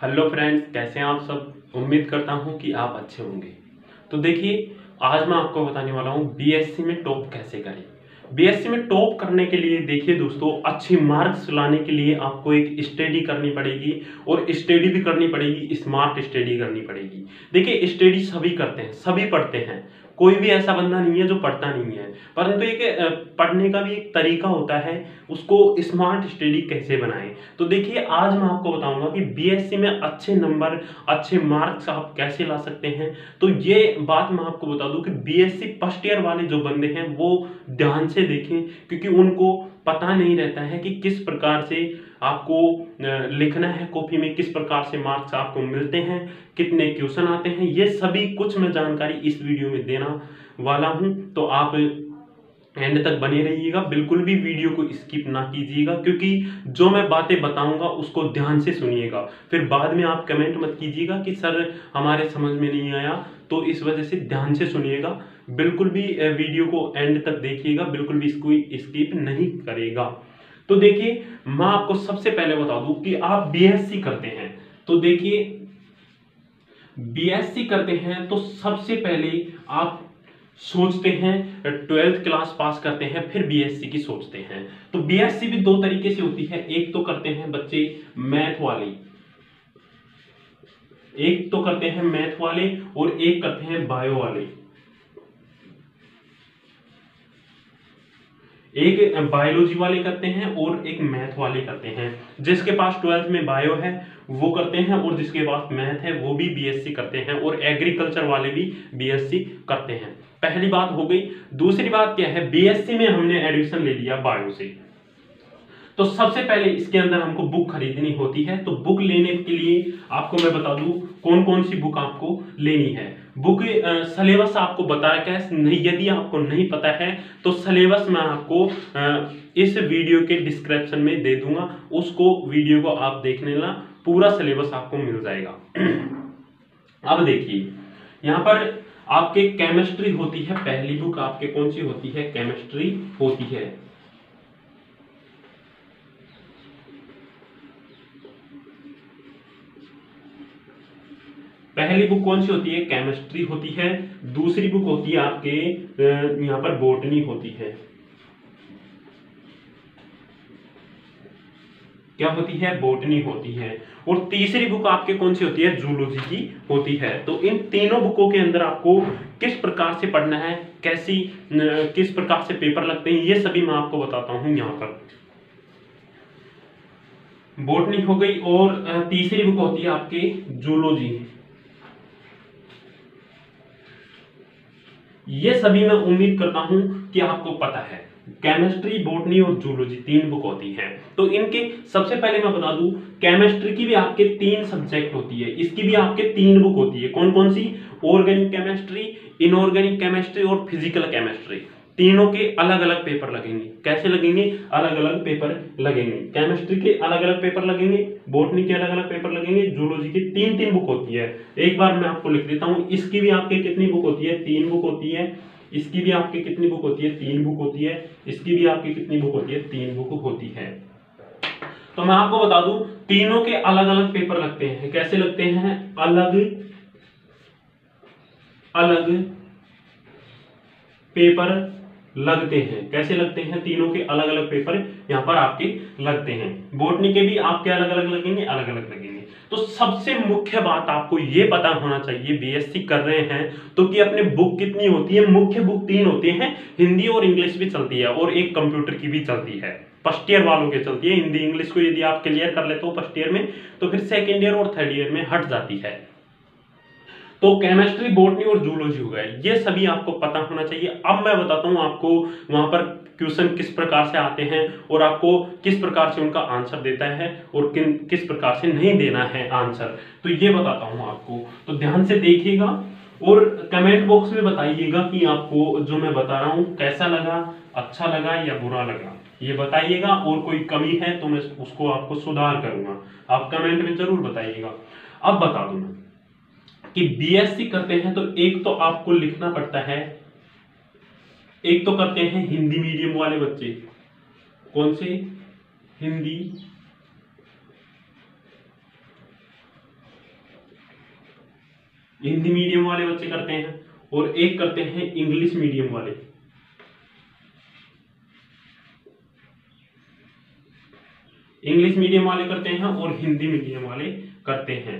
Hello friends, कैसे हैं आप सब। उम्मीद करता हूं कि आप अच्छे होंगे। तो देखिए, आज मैं आपको बताने वाला हूं बीएससी में टॉप कैसे करें। बीएससी में टॉप करने के लिए देखिए दोस्तों, अच्छी मार्क्स लाने के लिए आपको एक स्टडी करनी पड़ेगी और स्टडी भी करनी पड़ेगी, स्मार्ट स्टडी करनी पड़ेगी। देखिए, स्टडी सभी करते हैं, सभी पढ़ते हैं, कोई भी ऐसा बंदा नहीं है जो पढ़ता नहीं है, परंतु एक पढ़ने का भी एक तरीका होता है, उसको स्मार्ट स्टडी कैसे बनाएं। तो देखिए, आज मैं आपको बताऊंगा कि बीएससी में अच्छे नंबर, अच्छे मार्क्स आप कैसे ला सकते हैं। तो ये बात मैं आपको बता दूं कि बीएससी फर्स्ट ईयर वाले जो बंदे हैं वो ध्यान से देखें, क्योंकि उनको पता नहीं रहता है कि किस प्रकार से आपको लिखना है कॉपी में, किस प्रकार से मार्क्स आपको मिलते हैं, कितने क्वेश्चन आते हैं। ये सभी कुछ मैं जानकारी इस वीडियो में देना वाला हूं, तो आप एंड तक बने रहिएगा। बिल्कुल भी वीडियो को स्किप ना कीजिएगा, क्योंकि जो मैं बातें बताऊंगा उसको ध्यान से सुनिएगा। फिर बाद में आप कमेंट मत कीजिएगा कि सर हमारे समझ में नहीं आया। तो इस वजह से ध्यान से सुनिएगा, बिल्कुल भी वीडियो को एंड तक देखिएगा, बिल्कुल भी इसको स्किप नहीं करेगा। तो देखिए, मैं आपको सबसे पहले बता दूं कि आप बीएससी करते हैं, तो देखिए बीएससी करते हैं तो सबसे पहले आप सोचते हैं 12th क्लास पास करते हैं, फिर बीएससी की सोचते हैं। तो बीएससी भी दो तरीके से होती है, एक तो करते हैं बच्चे मैथ वाली, एक तो करते हैं मैथ वाले और एक करते हैं बायो वाले। एक बायोलॉजी वाले करते हैं और एक मैथ वाले करते हैं। जिसके पास 12th में बायो है वो करते हैं, और जिसके पास मैथ है वो भी बीएससी करते हैं, और एग्रीकल्चर वाले भी बीएससी करते हैं। पहली बात हो गई। दूसरी बात क्या है, बीएससी में हमने एडमिशन ले लिया बायो से, तो सबसे पहले इसके अंदर हमको बुक खरीदनी होती है। तो बुक लेने के लिए आपको मैं बता दूं कौन कौन सी बुक आपको लेनी है। बुक सिलेबस आपको बताया क्या है, नहीं, यदि आपको नहीं पता है तो सिलेबस मैं आपको इस वीडियो के डिस्क्रिप्शन में दे दूंगा, उसको वीडियो को आप देख लेना, पूरा सिलेबस आपको मिल जाएगा। अब देखिए, यहाँ पर आपके केमिस्ट्री होती है, पहली बुक आपके कौन सी होती है, केमिस्ट्री होती है। पहली बुक कौन सी होती है, केमिस्ट्री होती है। दूसरी बुक होती है आपके यहाँ पर बॉटनी होती है। क्या होती है, बॉटनी होती है। और तीसरी बुक आपके कौन सी होती है, जूलॉजी की होती है। तो इन तीनों बुकों के अंदर आपको किस प्रकार से पढ़ना है, कैसी किस प्रकार से पेपर लगते हैं, ये सभी मैं आपको बताता हूं। यहाँ पर बॉटनी हो गई और तीसरी बुक होती है आपके जूलॉजी। ये सभी मैं उम्मीद करता हूं कि आपको पता है। केमिस्ट्री, बॉटनी और जूलॉजी तीन बुक होती हैं। तो इनके सबसे पहले मैं बता दूं, केमिस्ट्री की भी आपके तीन सब्जेक्ट होती है, इसकी भी आपके तीन बुक होती है। कौन कौन सी, ऑर्गेनिक केमिस्ट्री, इनऑर्गेनिक केमिस्ट्री और फिजिकल केमिस्ट्री। तीनों के अलग अलग पेपर लगेंगे। कैसे लगेंगे, अलग अलग पेपर लगेंगे। केमिस्ट्री के अलग अलग पेपर लगेंगे, बॉटनी के अलग अलग पेपर लगेंगे, जूलॉजी की तीन तीन बुक होती है। एक बार मैं आपको लिख देता हूं, इसकी भी आपके कितनी बुक होती है, तीन बुक होती है। इसकी भी आपकी कितनी बुक होती है, तीन बुक होती है। इसकी भी आपकी कितनी बुक होती है, तीन बुक होती है। तो मैं आपको बता दूं, तीनों के अलग अलग पेपर लगते हैं। कैसे लगते हैं, अलग अलग पेपर लगते हैं। कैसे लगते हैं, तीनों के अलग अलग पेपर यहां पर आपके लगते हैं। बॉटनी के भी आपके अलग अलग लगेंगे, अलग अलग लगेंगे। तो सबसे मुख्य बात आपको यह पता होना चाहिए, बीएससी कर रहे हैं तो कि अपने बुक कितनी होती है। मुख्य बुक तीन होती हैं, हिंदी और इंग्लिश भी चलती है, और एक कंप्यूटर की भी चलती है। फर्स्ट ईयर वालों के चलती है। हिंदी इंग्लिश को यदि आप क्लियर कर लेते हो फर्स्ट ईयर में, तो फिर सेकेंड ईयर और थर्ड ईयर में हट जाती है। तो केमिस्ट्री, बॉटनी और जूलॉजी हो गए, ये सभी आपको पता होना चाहिए। अब मैं बताता हूं आपको वहां पर क्वेश्चन किस प्रकार से आते हैं, और आपको किस प्रकार से उनका आंसर देता है, और किस प्रकार से नहीं देना है आंसर, तो ये बताता हूं आपको। तो ध्यान से देखिएगा और कमेंट बॉक्स में बताइएगा कि आपको जो मैं बता रहा हूं कैसा लगा, अच्छा लगा या बुरा लगा, ये बताइएगा। और कोई कमी है तो मैं उसको आपको सुधार करूंगा, आप कमेंट में जरूर बताइएगा। अब बता दूं मैं कि बीएससी करते हैं तो एक तो आपको लिखना पड़ता है, एक तो करते हैं हिंदी मीडियम वाले बच्चे। कौन से, हिंदी हिंदी मीडियम वाले बच्चे करते हैं और एक करते हैं इंग्लिश मीडियम वाले। इंग्लिश मीडियम वाले करते हैं और हिंदी मीडियम वाले करते हैं।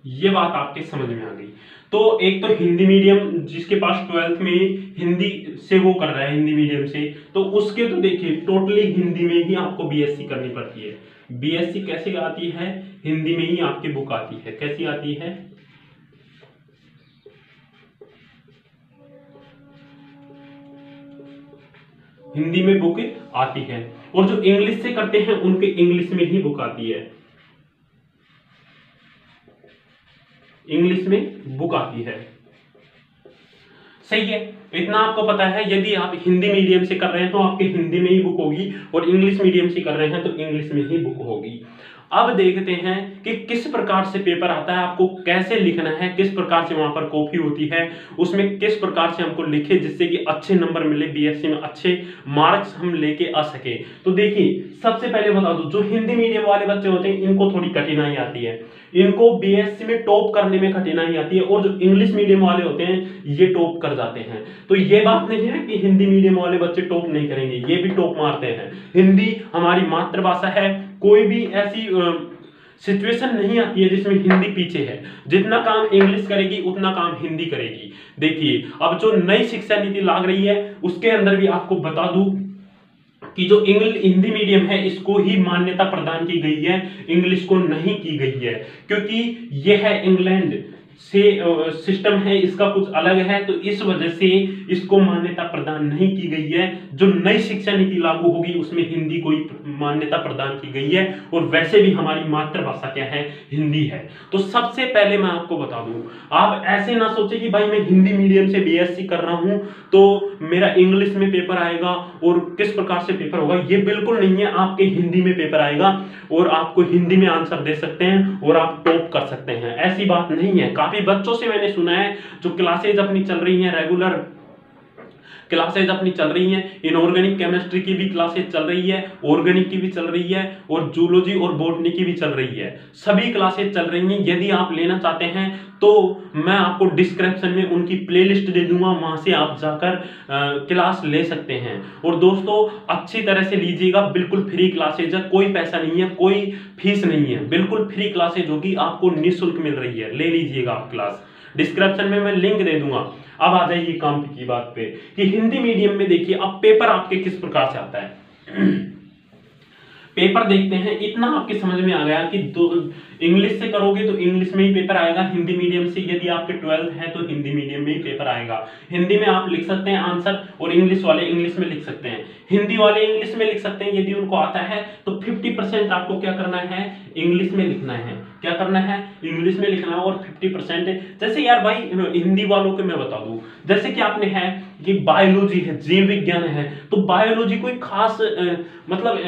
ये बात आपके समझ में आ गई। तो एक तो हिंदी मीडियम जिसके पास 12th में हिंदी से वो कर रहा है, हिंदी मीडियम से, तो उसके तो देखिए टोटली हिंदी में ही आपको बीएससी करनी पड़ती है। बीएससी कैसे आती है? हिंदी में ही आपकी बुक आती है। कैसी आती है? हिंदी में बुक आती है। और जो इंग्लिश से करते हैं उनके इंग्लिश में ही बुक आती है, इंग्लिश में बुक आती है। सही है, इतना आपको पता है। यदि आप हिंदी मीडियम से कर रहे हैं तो आपके हिंदी में ही बुक होगी और इंग्लिश मीडियम से कर रहे हैं तो इंग्लिश में ही बुक होगी। अब देखते हैं कि किस प्रकार से पेपर आता है, आपको कैसे लिखना है, किस प्रकार से वहां पर कॉपी होती है, उसमें किस प्रकार से हमको लिखे जिससे कि अच्छे नंबर मिले, बीएससी में अच्छे मार्क्स हम लेके आ सके। तो देखिए सबसे पहले बता दूं, जो हिंदी मीडियम वाले बच्चे होते हैं इनको थोड़ी कठिनाई आती है, इनको बीएससी में टॉप करने में कठिनाई आती है, और जो इंग्लिश मीडियम वाले होते हैं ये टॉप कर जाते हैं। तो ये बात नहीं है कि हिंदी मीडियम वाले बच्चे टॉप नहीं करेंगे, ये भी टॉप मारते हैं। हिंदी हमारी मातृभाषा है, कोई भी ऐसी सिचुएशन नहीं आती है जिसमें हिंदी पीछे है। जितना काम इंग्लिश करेगी उतना काम हिंदी करेगी। देखिए अब जो नई शिक्षा नीति लाग रही है उसके अंदर भी आपको बता दूं कि जो हिंदी मीडियम है इसको ही मान्यता प्रदान की गई है, इंग्लिश को नहीं की गई है, क्योंकि यह है इंग्लैंड से सिस्टम है, इसका कुछ अलग है, तो इस वजह से इसको मान्यता प्रदान नहीं की गई है। जो नई शिक्षा नीति लागू होगी उसमें हिंदी को मान्यता प्रदान की गई है, और वैसे भी हमारी मातृभाषा क्या है? हिंदी है। तो सबसे पहले मैं आपको बता दूं, आप ऐसे ना सोचे कि भाई मैं हिंदी मीडियम से बीएससी कर रहा हूं तो मेरा इंग्लिश में पेपर आएगा और किस प्रकार से पेपर होगा, ये बिल्कुल नहीं है। आपके हिंदी में पेपर आएगा और आपको हिंदी में आंसर दे सकते हैं और आप टॉप कर सकते हैं, ऐसी बात नहीं है। काफी बच्चों से मैंने सुना है जो क्लासेज अपनी चल रही हैं, रेगुलर क्लासेज अपनी चल रही हैं, इनऑर्गेनिक केमिस्ट्री की भी क्लासेज चल रही है, ऑर्गेनिक की भी चल रही है और जूलॉजी और बॉटनी की भी चल रही है, सभी क्लासेज चल रही हैं। यदि आप लेना चाहते हैं तो मैं आपको डिस्क्रिप्शन में उनकी प्लेलिस्ट दे दूंगा, वहां से आप जाकर क्लास ले सकते हैं। और दोस्तों अच्छी तरह से लीजिएगा, बिल्कुल फ्री क्लासेज है, कोई पैसा नहीं है, कोई फीस नहीं है, बिल्कुल फ्री क्लासेज होगी, आपको निःशुल्क मिल रही है, ले लीजिएगा आप क्लास। डिस्क्रिप्शन में मैं लिंक दे दूंगा। अब आ जाइए काम की बात पे कि हिंदी मीडियम में देखिए अब पेपर आपके किस प्रकार से आता है। पेपर देखते हैं, इतना आपके समझ में आ गया कि इंग्लिश से करोगे तो इंग्लिश में ही पेपर आएगा, हिंदी मीडियम से यदि आपके 12th है तो हिंदी मीडियम में ही पेपर आएगा। हिंदी में आप लिख सकते हैं आंसर और इंग्लिश वाले इंग्लिश में लिख सकते हैं, हिंदी वाले इंग्लिश में लिख सकते हैं यदि उनको आता है तो 50% आपको क्या करना है? इंग्लिश में लिखना है। क्या करना है? इंग्लिश में लिखना है। और 50% जैसे यार भाई हिंदी वालों के मैं बता दूं, जैसे कि आपने है कि बायोलॉजी है, जीव विज्ञान है, तो बायोलॉजी कोई खास मतलब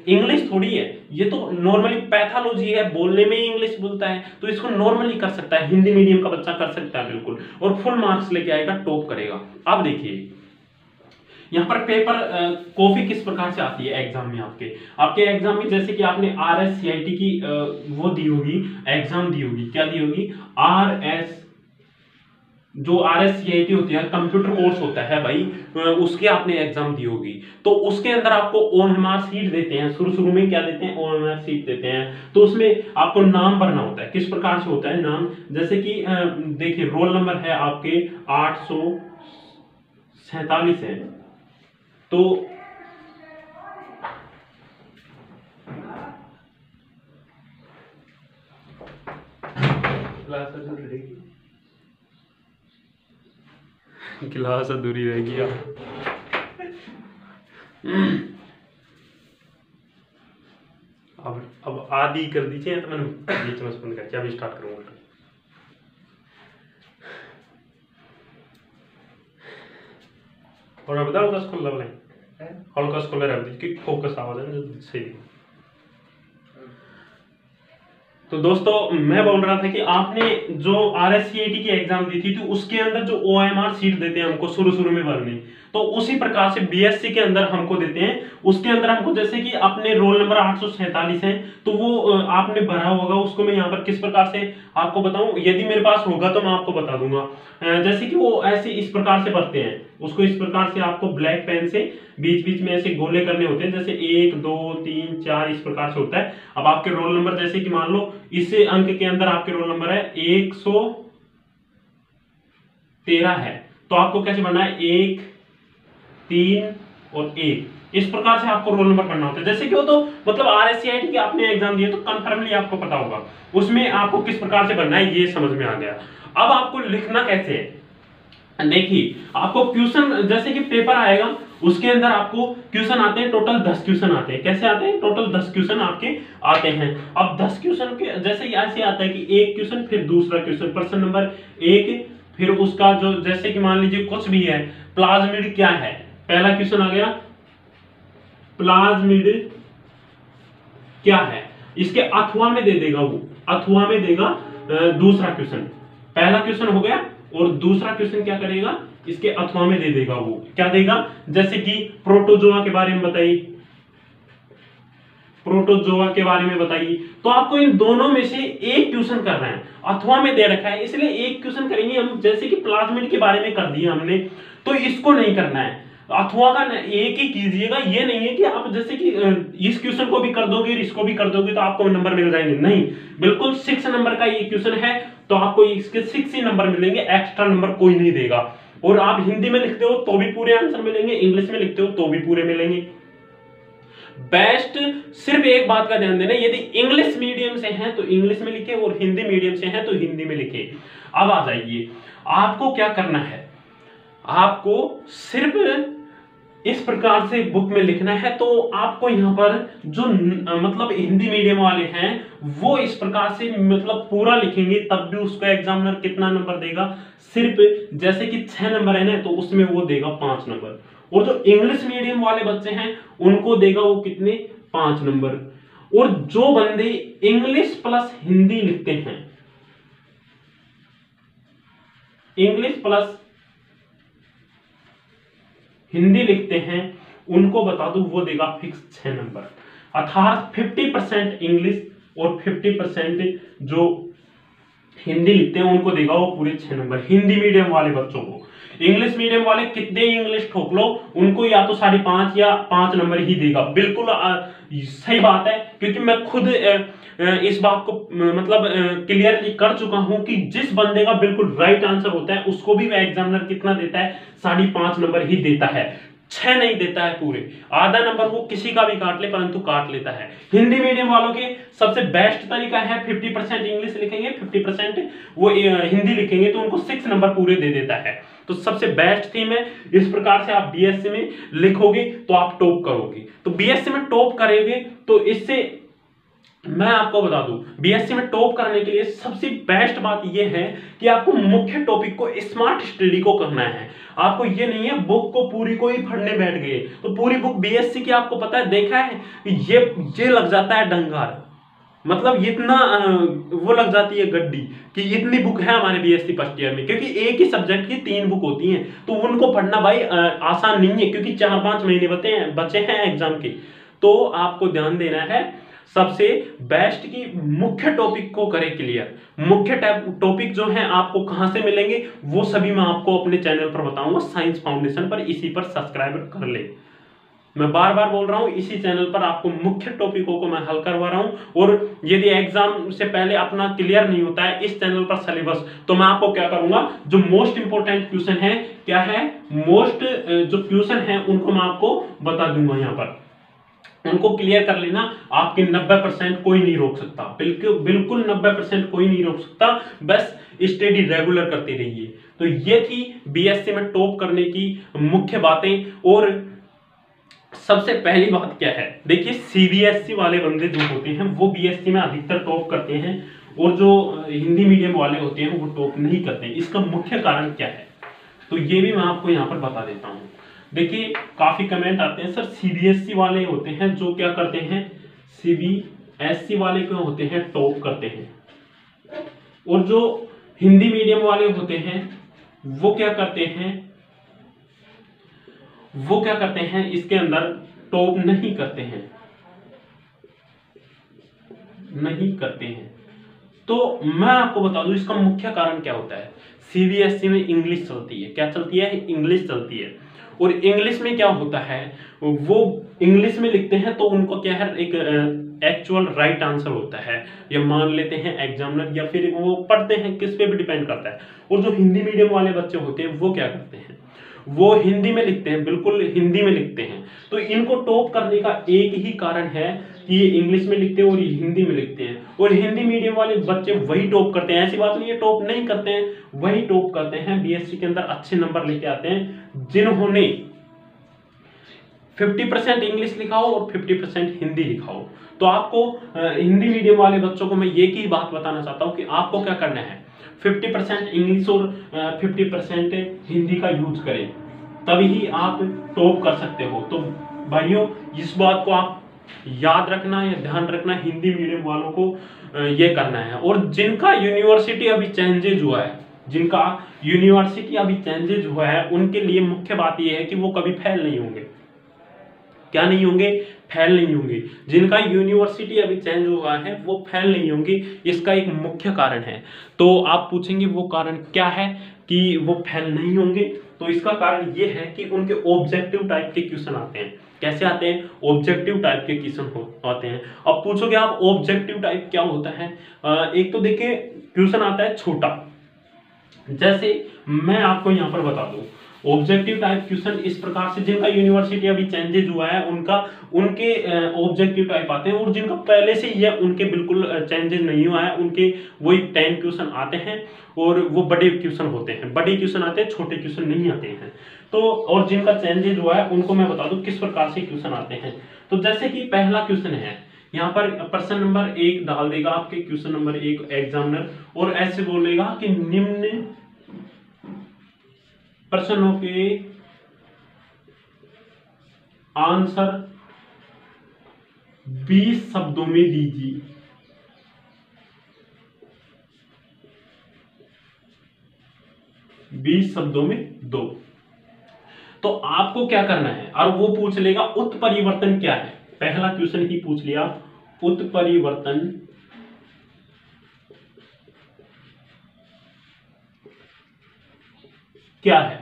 इंग्लिश थोड़ी है, ये तो नॉर्मली पैथोलॉजी है, बोलने में इंग्लिश बोलता है, तो इसको नॉर्मली कर सकता है, हिंदी मीडियम का बच्चा कर सकता है बिल्कुल, और फुल मार्क्स लेके आएगा, टॉप करेगा। अब देखिए यहाँ पर पेपर कॉपी किस प्रकार से आती है एग्जाम में, आपके एग्जाम में जैसे कि आपने RSCIT की वो दी होगी, एग्जाम दी होगी, क्या दी होगी? जो RSCIT होती है, कंप्यूटर कोर्स होता है भाई, उसके आपने एग्जाम दी होगी, तो उसके अंदर आपको OMR शीट देते हैं, शुरू में क्या देते हैं? OMR शीट देते हैं, तो उसमें आपको नाम भरना होता है। किस प्रकार से होता है नाम? जैसे कि देखिए रोल नंबर है आपके 847 है, तो क्लास अधूरी रहेगी अब आदि कर दीजिए, तो मैंने बीच में बंद करके अभी स्टार्ट करूंगा। और बताओ दस खोल लेवल है, हल्का खोल रहा है कि फोकस आवाज है सही। तो दोस्तों मैं बोल रहा था कि आपने जो RSCIT की एग्जाम दी थी तो उसके अंदर जो OMR शीट देते हैं हमको शुरू में भरनी, तो उसी प्रकार से बीएससी के अंदर हमको देते हैं। उसके अंदर हमको जैसे कि अपने रोल नंबर 847 है, तो वो आपने भरा होगा, उसको मैं यहाँ पर किस प्रकार से आपको बताऊं, यदि मेरे पास होगा तो मैं आपको बता दूंगा। जैसे कि वो ऐसे इस प्रकार से भरते हैं उसको, इस प्रकार से आपको ब्लैक पेन से बीच बीच में ऐसे गोले करने होते हैं, जैसे 1 2 3 4 इस प्रकार से होता है। अब आपके रोल नंबर जैसे कि मान लो इस अंक के अंदर आपके रोल नंबर है 113 है, तो आपको कैसे बनना है 1 3 और 1, इस प्रकार से आपको रोल नंबर पढ़ना होता है। जैसे कि वो तो मतलब आरएससीआईटी के आपने एग्जाम दिए तो कंफर्मली आपको पता होगा उसमें आपको किस प्रकार से बनना है, ये समझ में आ गया। अब आपको लिखना कैसे है, देखिए आपको क्वेश्चन जैसे कि पेपर आएगा उसके अंदर आपको क्वेश्चन आते हैं, टोटल 10 क्वेश्चन आते हैं। कैसे आते हैं, टोटल 10 क्वेश्चन आपके आते हैं। अब 10 क्वेश्चन के जैसे ऐसे आता है कि एक क्वेश्चन फिर दूसरा क्वेश्चन, प्रश्न नंबर 1 फिर उसका जो जैसे कि मान लीजिए कुछ भी है, प्लाज्मिड क्या है, पहला क्वेश्चन आ गया प्लाज्मिड क्या है, इसके अथवा में दे देगा, वो अथवा में देगा दूसरा क्वेश्चन, पहला क्वेश्चन हो गया और दूसरा क्वेश्चन क्या करेगा, इसके अथवा में दे देगा, वो क्या देगा, जैसे कि प्रोटोजोआ के बारे में बताइए, प्रोटोजोआ के बारे में बताइए। तो आपको इन दोनों में से एक क्वेश्चन करना है, अथवा में दे रखा है इसलिए एक क्वेश्चन करेंगे हम। जैसे कि प्लाज्मिड के बारे में कर दिया हमने, तो इसको नहीं करना है, अथवा का एक ही कीजिएगा। ये नहीं है कि आप जैसे कि इस क्वेश्चन को भी कर दोगे और इसको भी कर दोगे तो आपको नंबर मिल जाएंगे, नहीं, बिल्कुल 6 नंबर का ये क्वेश्चन है तो आपको इसके 6 ही नंबर मिलेंगे, एक्स्ट्रा नंबर कोई नहीं देगा। और आप हिंदी में लिखते हो तो भी पूरे आंसर मिलेंगे, इंग्लिश में लिखते हो तो भी पूरे मिलेंगे। बेस्ट सिर्फ एक बात का ध्यान देना, यदि इंग्लिश मीडियम से हैं तो इंग्लिश में लिखे और हिंदी मीडियम से हैं तो हिंदी में लिखे। अब आ जाइए, आपको क्या करना है, आपको सिर्फ इस प्रकार से बुक में लिखना है। तो आपको यहाँ पर जो मतलब हिंदी मीडियम वाले हैं वो इस प्रकार से मतलब पूरा लिखेंगे, तब भी उसका एग्जामिनर कितना नंबर देगा, सिर्फ जैसे कि 6 नंबर है ना तो उसमें वो देगा 5 नंबर। और जो इंग्लिश मीडियम वाले बच्चे हैं उनको देगा वो कितने, 5 नंबर। और जो बंदे इंग्लिश प्लस हिंदी लिखते हैं, इंग्लिश प्लस हिंदी लिखते हैं, उनको बता दूं वो देगा फिक्स 6 नंबर। अर्थात 50% इंग्लिश और 50% जो हिंदी लिखते हैं उनको देगा वो पूरे 6 नंबर। हिंदी मीडियम वाले बच्चों को, इंग्लिश मीडियम वाले कितने इंग्लिश ठोक लो उनको या तो 5.5 या 5 नंबर ही देगा। बिल्कुल सही बात है, क्योंकि मैं खुद इस बात को मतलब क्लियरली कर चुका हूं कि जिस बंदे का बिल्कुल राइट आंसर होता है उसको भी वह एग्जामिनर कितना देता है, 5.5 नंबर ही देता है, 6 नहीं देता है पूरे। आधा नंबर वो किसी का भी काट ले परंतु काट लेता है। हिंदी मीडियम वालों के सबसे बेस्ट तरीका है 50% इंग्लिश लिखेंगे, 50% वो हिंदी लिखेंगे तो उनको 6 नंबर पूरे दे देता है। तो सबसे बेस्ट थीम है, इस प्रकार से आप बीएससी में लिखोगे तो आप टॉप करोगे। तो बीएससी में टॉप करेंगे तो इससे मैं आपको बता दूं, बीएससी में टॉप करने के लिए सबसे बेस्ट बात यह है कि आपको मुख्य टॉपिक को स्मार्ट स्टडी को करना है। आपको ये नहीं है बुक को पूरी को ही पढ़ने बैठ गए, तो पूरी बुक बीएससी की आपको पता है, देखा है ये लग जाता है डंगार, मतलब इतना वो लग जाती है गड्डी कि इतनी बुक है हमारे बीएससी फर्स्ट ईयर में, क्योंकि एक ही सब्जेक्ट की 3 बुक होती हैं, तो उनको पढ़ना भाई आसान नहीं है, क्योंकि 4-5 महीने बचे हैं एग्जाम के। तो आपको ध्यान देना है, सबसे बेस्ट की मुख्य टॉपिक को करें क्लियर। मुख्य टॉपिक जो है आपको कहां से मिलेंगे वो सभी मैं आपको अपने चैनल पर बताऊंगा, साइंस फाउंडेशन पर, इसी पर सब्सक्राइब कर ले। मैं बार बार बोल रहा हूं, इसी चैनल पर आपको मुख्य टॉपिकों को मैं हल करवा रहा हूं। और यदि एग्जाम से पहले अपना क्लियर नहीं होता है इस चैनल पर सिलेबस, तो मैं आपको क्या करूंगा, जो मोस्ट इंपोर्टेंट क्वेश्चन है, क्या है मोस्ट जो क्वेश्चन है उनको मैं आपको बता दूंगा, यहां पर उनको क्लियर कर लेना। आपके 90% कोई नहीं रोक सकता, बिल्कुल 90% कोई नहीं रोक सकता, बस स्टडी रेगुलर करते रहिए। तो ये थी बीएससी में टॉप करने की मुख्य बातें। और सबसे पहली बात क्या है, देखिए सीबीएसई वाले बंदे जो होते हैं वो बीएससी में अधिकतर टॉप करते हैं, और जो हिंदी मीडियम वाले होते हैं वो टॉप नहीं करते हैं। इसका मुख्य कारण क्या है, तो ये भी मैं आपको यहाँ पर बता देता हूँ। देखिए काफी कमेंट आते हैं, सर सीबीएसई वाले होते हैं जो क्या करते हैं, सीबीएसई वाले क्यों होते हैं, टॉप करते हैं, और जो हिंदी मीडियम वाले होते हैं वो क्या करते हैं, वो क्या करते हैं, इसके अंदर टॉप नहीं करते हैं, नहीं करते हैं। तो मैं आपको बता दूं इसका मुख्य कारण क्या होता है। सीबीएसई में इंग्लिश चलती है, क्या चलती है, इंग्लिश चलती है। और इंग्लिश में क्या होता है, वो इंग्लिश में लिखते हैं तो उनको क्या है, एक एक्चुअल राइट आंसर होता है, या मान लेते हैं एग्जामिनर, या फिर वो पढ़ते हैं, किस पे भी डिपेंड करता है। और जो हिंदी मीडियम वाले बच्चे होते हैं वो क्या करते हैं, वो हिंदी में लिखते हैं, बिल्कुल हिंदी में लिखते हैं। तो इनको टॉप करने का एक ही कारण है कि ये इंग्लिश में लिखते हैं और ये हिंदी में लिखते हैं। और हिंदी मीडियम वाले बच्चे वही टॉप करते हैं, ऐसी बात नहीं है टॉप नहीं करते हैं, वही टॉप करते हैं, बीएससी के अंदर अच्छे नंबर लेके आते हैं जिन्होंने 50% इंग्लिश लिखा हो और 50% हिंदी लिखा हो। तो आपको हिंदी मीडियम वाले बच्चों को मैं एक ही बात बताना चाहता हूं कि आपको क्या करना है, 50% इंग्लिश और 50% हिंदी का यूज करें, तभी ही आप टॉप कर सकते हो। तो भाइयों, इस बात को आप याद रखना या ध्यान रखना, हिंदी मीडियम वालों को ये करना है। और जिनका यूनिवर्सिटी अभी चेंजेज हुआ है, जिनका यूनिवर्सिटी अभी चेंजेज हुआ है, उनके लिए मुख्य बात यह है कि वो कभी फेल नहीं होंगे। क्या नहीं होंगे, फेल नहीं होंगे। जिनका यूनिवर्सिटी अभी चेंज हुआ है वो फेल नहीं होंगे, इसका एक मुख्य कारण है। तो आप पूछेंगे वो कारण क्या है कि वो फेल नहीं होंगे। तो इसका कारण ये है कि उनके ऑब्जेक्टिव टाइप के क्वेश्चन आते हैं। कैसे आते हैं, ऑब्जेक्टिव टाइप के क्वेश्चन आते हैं। अब पूछोगे आप ऑब्जेक्टिव टाइप क्या होता है। एक तो देखिए क्वेश्चन आता है छोटा, जैसे मैं आपको यहाँ पर बता दूं, ऑब्जेक्टिव टाइप क्वेश्चन इस प्रकार से, जिनका यूनिवर्सिटी अभी चेंजेज हुआ है उनके ऑब्जेक्टिव टाइप आते हैं, और जिनका पहले से ही है उनके बिल्कुल चेंजेज नहीं हुआ है, उनके वही 10 क्वेश्चन आते हैं। और वो बड़े क्वेश्चन होते हैं, बड़े क्वेश्चन आते हैं, छोटे क्वेश्चन नहीं आते हैं। तो और जिनका चेंजेज हुआ है उनको मैं बता दूं किस प्रकार से क्वेश्चन आते हैं। तो जैसे कि पहला क्वेश्चन है, यहाँ पर प्रश्न नंबर 1 डाल देगा आपके, क्वेश्चन नंबर 1 एग्जामिनर, और ऐसे बोलेगा कि निम्न प्रश्नों के आंसर 20 शब्दों में दीजिए। 20 शब्दों में दो। तो आपको क्या करना है, और वो पूछ लेगा उत्परिवर्तन क्या है। पहला क्वेश्चन ही पूछ लिया, उत्परिवर्तन क्या है।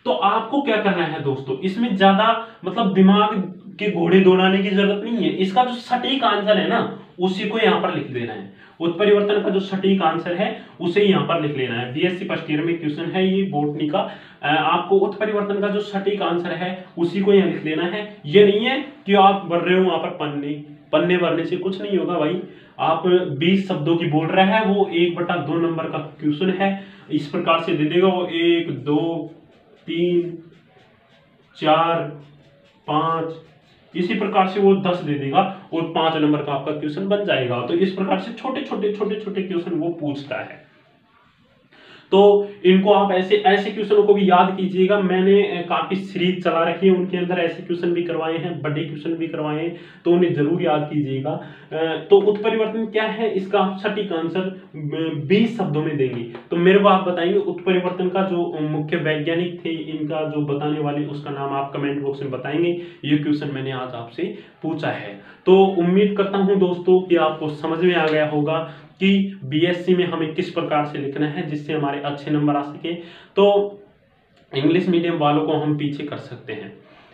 तो आपको क्या करना है दोस्तों, इसमें ज्यादा मतलब दिमाग के घोड़े दौड़ाने की जरूरत नहीं है। इसका जो सटीक आंसर है ना, उसी को यहां पर लिख देना है। उत्परिवर्तन का जो सटीक आंसर है उसे यहां पर लिख लेना है। बीएससी फर्स्ट ईयर में क्वेश्चन है ये बॉटनी का। आपको उत्परिवर्तन का जो सटीक आंसर है उसी को यहां लिख लेना है। ये नहीं है कि आप बढ़ रहे हो वहां पर पन्ने भरने से कुछ नहीं होगा भाई। आप 20 शब्दों की बोल रहे हैं, वो 1/2 नंबर का क्वेश्चन है, इस प्रकार से दे देगा वो 1 2 3 4 5, इसी प्रकार से वो 10 दे देगा और 5 नंबर का आपका क्वेश्चन बन जाएगा। तो इस प्रकार से छोटे छोटे क्वेश्चन वो पूछता है। तो इनको आप ऐसे क्वेश्चनों को भी याद कीजिएगा। मैंने काफी सीरीज चला रखी है, उनके अंदर ऐसे क्वेश्चन भी करवाए हैं, बड़े क्वेश्चन भी करवाए हैं, तो उन्हें जरूर याद कीजिएगा। तो उत्परिवर्तन क्या है, इसका आप सटीक आंसर 20 शब्दों में देंगे। तो मेरे को आप बताएंगे उत्परिवर्तन का जो मुख्य वैज्ञानिक थे, इनका जो बताने वाले, उसका नाम आप कमेंट बॉक्स में बताएंगे। ये क्वेश्चन मैंने आज आपसे पूछा है। तो उम्मीद करता हूं दोस्तों कि आपको समझ में आ गया होगा कि बीएससी में हमें किस प्रकार से लिखना है जिससे हमारे अच्छे नंबर आ सके। तो इंग्लिश मीडियम वालों को हम पीछे कर सकते हैं,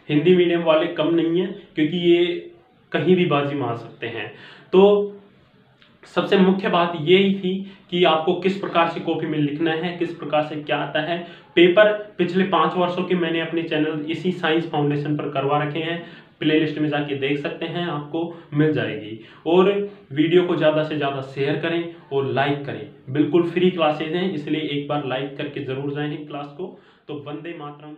हिंदी मीडियम वाले कम नहीं है, क्योंकि ये कहीं भी बाजी मार सकते हैं। तो सबसे मुख्य बात यही थी कि आपको किस प्रकार से कॉपी में लिखना है, किस प्रकार से क्या आता है। पेपर पिछले 5 वर्षों के मैंने अपने चैनल इसी साइंस फाउंडेशन पर करवा रखे हैं, प्लेलिस्ट में जाके देख सकते हैं, आपको मिल जाएगी। और वीडियो को ज़्यादा से ज़्यादा शेयर करें और लाइक करें। बिल्कुल फ्री क्लासेज हैं, इसलिए एक बार लाइक करके ज़रूर जाएं क्लास को। तो वंदे मातरम।